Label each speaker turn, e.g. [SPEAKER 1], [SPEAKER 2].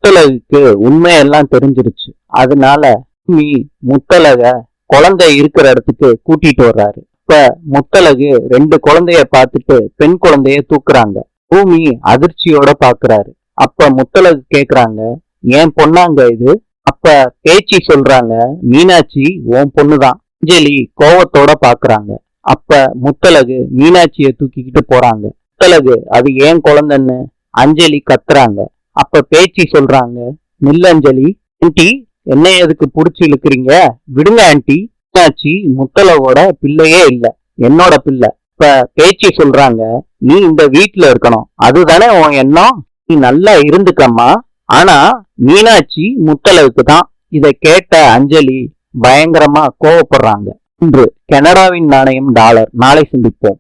[SPEAKER 1] முத்தழகுக்கு உண்மையெல்லாம் தெரிஞ்சிருச்சு. அதனால பூமி முத்தழக குழந்தை இருக்கிற இடத்துக்கு கூட்டிட்டு வர்றாரு. இப்ப முத்தழகு 2 குழந்தைய பார்த்துட்டு பெண் குழந்தைய தூக்குறாங்க. பூமி அதிர்ச்சியோட பாக்குறாரு. அப்ப முத்தழகு கேக்குறாங்க, ஏன் பொண்ணாங்க இது? அப்ப பேச்சி சொல்றாங்க, மீனாட்சி உன் பொண்ணுதான். அஞ்சலி கோவத்தோட பாக்குறாங்க. அப்ப முத்தழகு மீனாட்சிய தூக்கிக்கிட்டு போறாங்க. முத்தழகு அது ஏன் குழந்தைன்னு அஞ்சலி கத்துறாங்க. அப்ப பேச்சி சொல்றாங்க, நில்ல அஞ்சலி, ஆன்ட்டி என்ன எதுக்கு புடிச்சு இழுக்கிறீங்க, விடுங்க ஆன்ட்டி. மீனாட்சி முத்தழகோட பிள்ளையே இல்ல, என்னோட பிள்ளை. இப்ப பேச்சி சொல்றாங்க, நீ இந்த வீட்டுல இருக்கணும், அதுதானே உன் எண்ணம், நீ நல்லா இருந்துக்கம்மா. ஆனா மீனாட்சி முத்தழகுக்கு தான். இதை கேட்ட அஞ்சலி பயங்கரமா கோவப்படுறாங்க. இன்று கனடாவின் நாணயம் டாலர். நாளை சந்திப்போம்.